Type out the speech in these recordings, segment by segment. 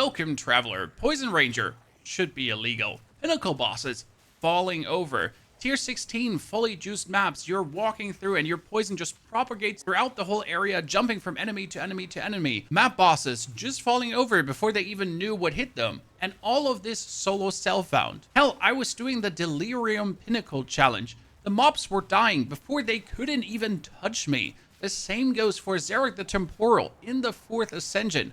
Welcome, Traveler. Poison Ranger should be illegal. Pinnacle bosses falling over. Tier 16 fully juiced maps you're walking through and your poison just propagates throughout the whole area, jumping from enemy to enemy to enemy. Map bosses just falling over before they even knew what hit them. And all of this solo self-found. Hell, I was doing the Delirium Pinnacle challenge. The mobs were dying before they couldn't even touch me. The same goes for Zarek the Temporal in the 4th Ascension.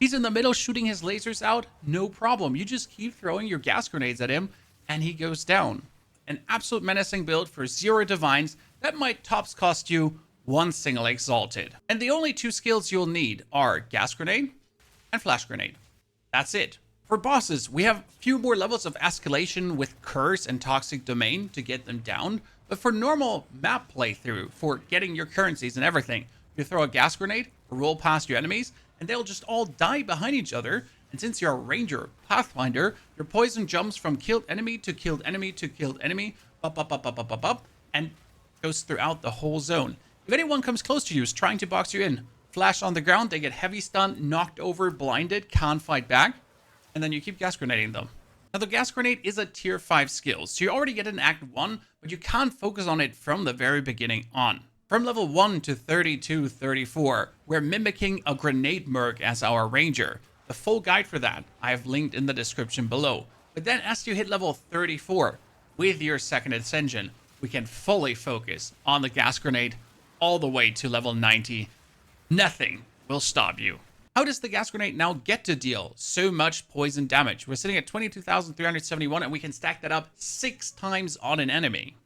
He's in the middle shooting his lasers out, no problem. You just keep throwing your gas grenades at him and he goes down. An absolute menacing build for 0 divines that might tops cost you 1 single exalted. And the only 2 skills you'll need are gas grenade and flash grenade. That's it. For bosses, we have a few more levels of escalation with curse and toxic domain to get them down. But for normal map playthrough, for getting your currencies and everything, you throw a gas grenade, roll past your enemies, and they'll just all die behind each other. And since you're a ranger pathfinder, your poison jumps from killed enemy to killed enemy to killed enemy, up, and goes throughout the whole zone. If anyone comes close to you, is trying to box you in, flash on the ground, they get heavy stunned, knocked over, blinded, can't fight back, and then you keep gas grenading them. Now the gas grenade is a tier 5 skill, so you already get it in Act 1, but you can't focus on it from the very beginning on. From level 1 to 32, 34, we're mimicking a grenade merc as our ranger. The full guide for that I have linked in the description below. But then as you hit level 34 with your 2nd Ascension, we can fully focus on the gas grenade all the way to level 90. Nothing will stop you. How does the gas grenade now get to deal so much poison damage? We're sitting at 22,371 and we can stack that up 6 times on an enemy.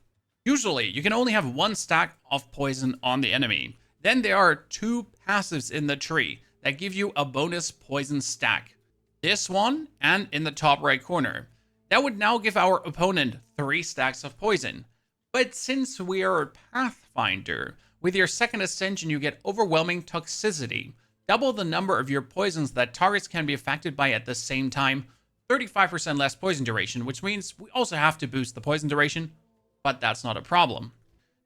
Usually, you can only have 1 stack of poison on the enemy. Then there are 2 passives in the tree that give you a bonus poison stack. This one and in the top right corner. That would now give our opponent 3 stacks of poison. But since we are a Pathfinder, with your 2nd Ascension you get overwhelming toxicity. Double the number of your poisons that targets can be affected by at the same time. 35% less poison duration, which means we also have to boost the poison duration. But that's not a problem.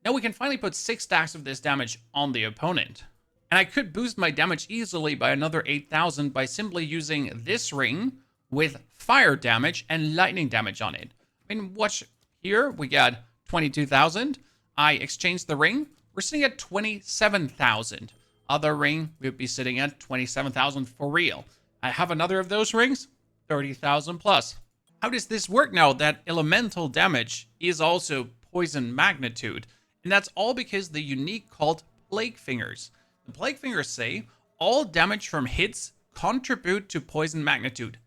Now we can finally put 6 stacks of this damage on the opponent. And I could boost my damage easily by another 8,000 by simply using this ring with fire damage and lightning damage on it. I mean, watch here, we got 22,000. I exchanged the ring, we're sitting at 27,000. Other ring, we'd be sitting at 27,000 for real. I have another of those rings, 30,000 plus. How does this work now that elemental damage is also poison magnitude? And that's all because the unique called Plague Fingers. The Plague Fingers say, all damage from hits contribute to poison magnitude.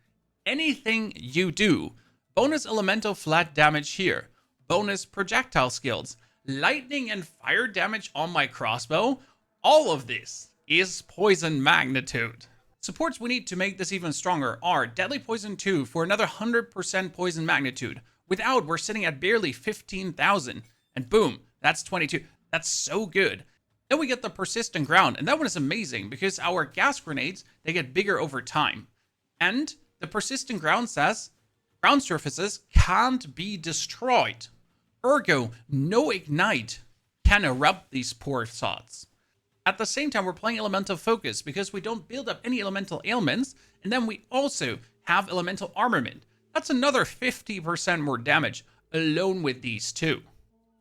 Anything you do. Bonus elemental flat damage here. Bonus projectile skills. Lightning and fire damage on my crossbow. All of this is poison magnitude. Supports we need to make this even stronger are Deadly Poison 2 for another 100% poison magnitude. Without, we're sitting at barely 15,000. And boom, that's 22. That's so good. Then we get the Persistent Ground, and that one is amazing because our gas grenades, they get bigger over time. And the Persistent Ground says, ground surfaces can't be destroyed. Ergo, no ignite can erupt these poor thoughts. At the same time, we're playing Elemental Focus because we don't build up any elemental ailments, and then we also have Elemental Armament. That's another 50% more damage alone with these two.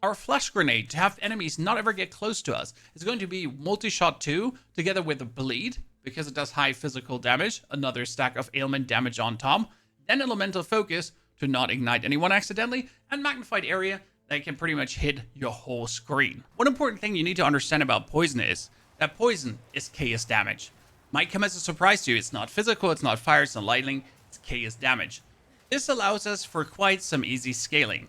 Our flash grenade to have enemies not ever get close to us is going to be multi-shot 2 together with a bleed because it does high physical damage, another stack of ailment damage on top, then elemental focus to not ignite anyone accidentally, and magnified area that can pretty much hit your whole screen. One important thing you need to understand about poison is that poison is chaos damage. Might come as a surprise to you, it's not physical, it's not fire, it's not lightning, it's chaos damage. This allows us for quite some easy scaling.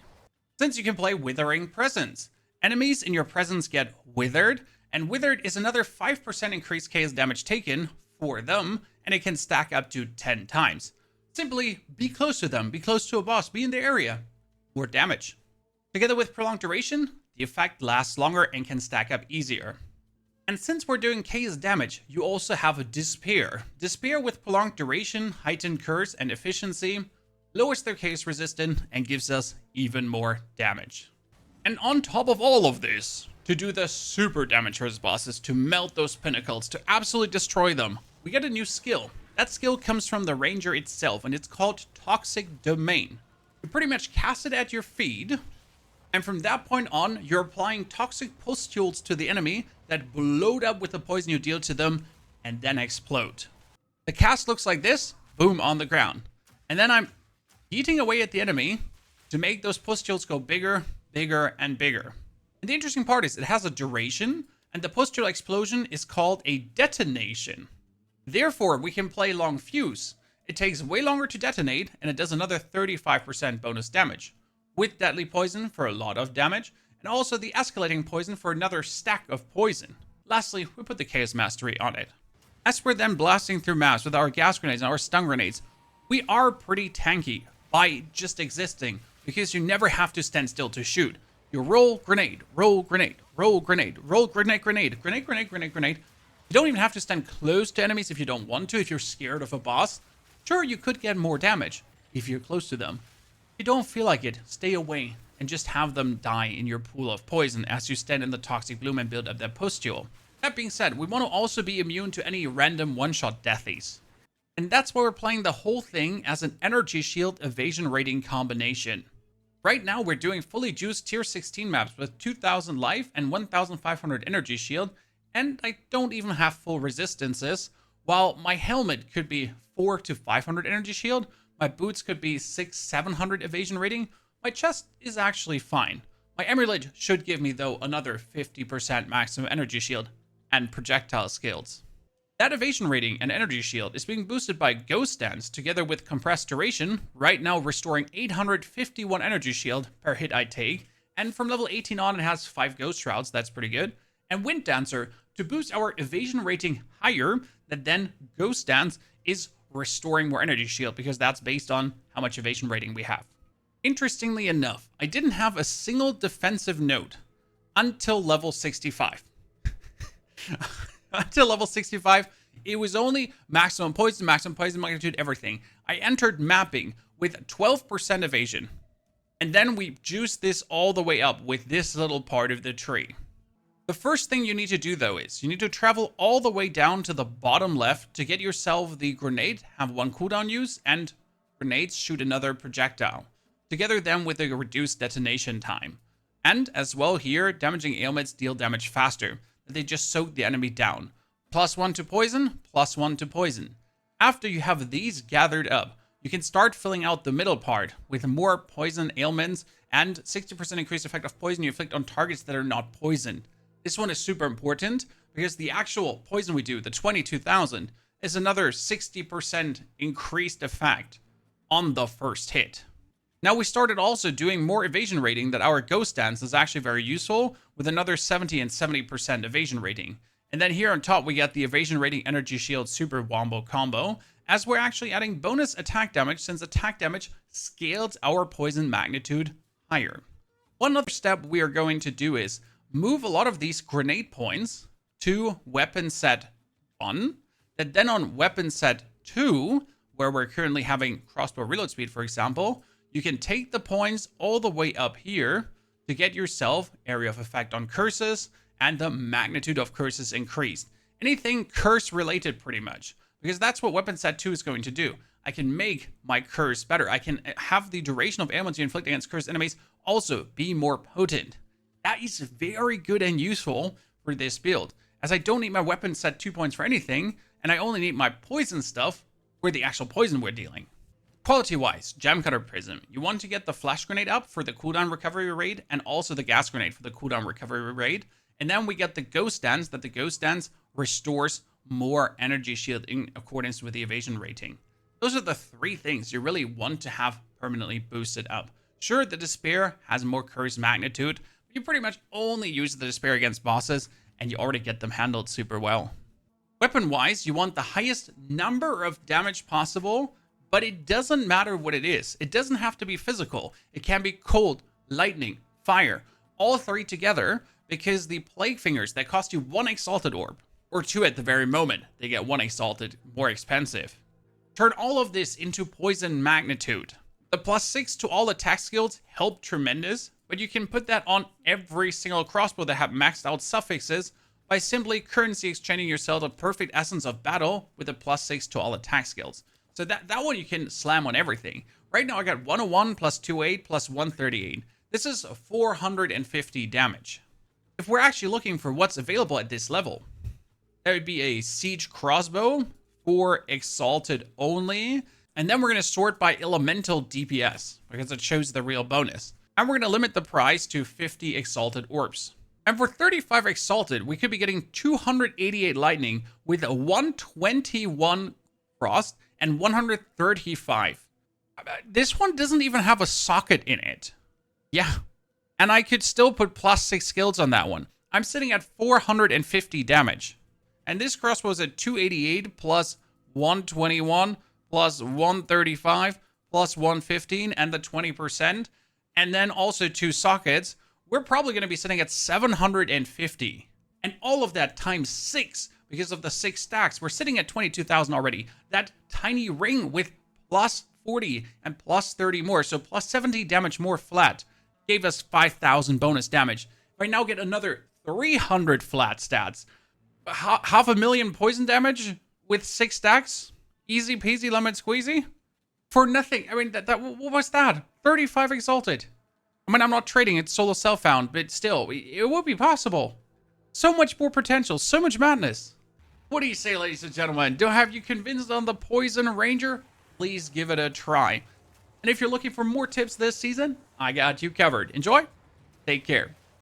Since you can play Withering Presence. Enemies in your presence get withered, and withered is another 5% increased chaos damage taken for them, and it can stack up to 10 times. Simply be close to them, be close to a boss, be in the area. More damage. Together with Prolonged Duration, the effect lasts longer and can stack up easier. And since we're doing chaos damage, you also have a Despair. Despair with Prolonged Duration, Heightened Curse, and Efficiency lowers their chaos resistance and gives us even more damage. And on top of all of this, to do the super damage for his bosses, to melt those pinnacles, to absolutely destroy them, we get a new skill. That skill comes from the ranger itself, and it's called Toxic Domain. You pretty much cast it at your feed, and from that point on, you're applying toxic pustules to the enemy that blow up with the poison you deal to them, and then explode. The cast looks like this, boom, on the ground. And then I'm eating away at the enemy to make those pustules go bigger, bigger, and bigger. And the interesting part is it has a duration, and the pustule explosion is called a detonation. Therefore, we can play long fuse. It takes way longer to detonate, and it does another 35% bonus damage, with deadly poison for a lot of damage, and also the escalating poison for another stack of poison. Lastly, we put the Chaos Mastery on it. As we're then blasting through maps with our gas grenades and our stun grenades, we are pretty tanky by just existing, because you never have to stand still to shoot. You roll grenade, roll grenade, roll grenade, roll grenade, grenade, grenade, grenade, grenade, grenade. You don't even have to stand close to enemies if you don't want to, if you're scared of a boss. Sure, you could get more damage if you're close to them. If you don't feel like it, stay away and just have them die in your pool of poison as you stand in the toxic bloom and build up that pustule. That being said, we want to also be immune to any random one-shot deathies. And that's why we're playing the whole thing as an energy shield evasion rating combination. Right now, we're doing fully juiced tier 16 maps with 2000 life and 1500 energy shield, and I don't even have full resistances, while my helmet could be 400 to 500 energy shield, my boots could be 600-700 evasion rating, my chest is actually fine. My amulet should give me, though, another 50% maximum energy shield and projectile skills. That evasion rating and energy shield is being boosted by Ghost Dance together with Compressed Duration, right now restoring 851 energy shield per hit I take, and from level 18 on it has 5 Ghost Shrouds, that's pretty good, and Wind Dancer to boost our evasion rating higher, that then Ghost Dance is restoring more energy shield because that's based on how much evasion rating we have. Interestingly enough, I didn't have a single defensive note until level 65. Until level 65, it was only maximum poison magnitude, everything. I entered mapping with 12% evasion. And then we juiced this all the way up with this little part of the tree. The first thing you need to do, though, is you need to travel all the way down to the bottom left to get yourself the grenade, have 1 cooldown use, and grenades shoot another projectile. Together then with a reduced detonation time. And as well here, damaging ailments deal damage faster. They just soak the enemy down. +1 to poison, +1 to poison. After you have these gathered up, you can start filling out the middle part with more poison ailments and 60% increased effect of poison you inflict on targets that are not poisoned. This one is super important because the actual poison we do, the 22,000, is another 60% increased effect on the first hit. Now we started also doing more evasion rating that our Ghost Dance is actually very useful with another 70 and 70% evasion rating. And then here on top we get the evasion rating energy shield super wombo combo as we're actually adding bonus attack damage since attack damage scales our poison magnitude higher. One other step we are going to do is move a lot of these grenade points to weapon set 1, that then on weapon set 2, where we're currently having crossbow reload speed for example, you can take the points all the way up here to get yourself area of effect on curses and the magnitude of curses increased. Anything curse related pretty much, because that's what weapon set 2 is going to do. I can make my curse better. I can have the duration of ailments you inflict against cursed enemies also be more potent. That is very good and useful for this build, as I don't need my weapon set 2 points for anything, and I only need my poison stuff for the actual poison we're dealing. Quality-wise, Gem Cutter Prism. You want to get the Flash Grenade up for the cooldown recovery rate, and also the Gas Grenade for the cooldown recovery rate. And then we get the Ghost Dance, that the Ghost Dance restores more energy shield in accordance with the evasion rating. Those are the 3 things you really want to have permanently boosted up. Sure, the Despair has more curse magnitude, but you pretty much only use the Despair against bosses, and you already get them handled super well. Weapon-wise, you want the highest number of damage possible, but it doesn't matter what it is. It doesn't have to be physical. It can be cold, lightning, fire, all 3 together, because the Plague Fingers that cost you 1 Exalted Orb, or 2 at the very moment, they get 1 Exalted more expensive. Turn all of this into poison magnitude. The +6 to all attack skills help tremendous, but you can put that on every single crossbow that have maxed out suffixes by simply currency exchanging yourself a perfect essence of battle with a +6 to all attack skills. So that one you can slam on everything. Right now I got 101 plus 28 plus 138. This is 450 damage. If we're actually looking for what's available at this level, that would be a siege crossbow for exalted only. And then we're going to sort by elemental DPS because it shows the real bonus. And we're going to limit the price to 50 exalted orbs. And for 35 exalted, we could be getting 288 lightning with a 121 frost and 135. This one doesn't even have a socket in it. Yeah. And I could still put +6 skills on that one. I'm sitting at 450 damage. And this crossbow is at 288 plus 121 plus 135 plus 115 and the 20%. And then also 2 sockets. We're probably going to be sitting at 750. And all of that times 6 because of the 6 stacks. We're sitting at 22,000 already. That tiny ring with +40 and +30 more. So +70 damage more flat gave us 5,000 bonus damage. If I now get another 300 flat stats, half a million poison damage with 6 stacks, easy peasy lemon squeezy for nothing. I mean, what was that? 35 exalted. I mean, I'm not trading, it's solo self-found, but still, it would be possible. So much more potential, so much madness. What do you say, ladies and gentlemen? Have you convinced on the Poison Ranger? Please give it a try. And if you're looking for more tips this season, I got you covered. Enjoy. Take care.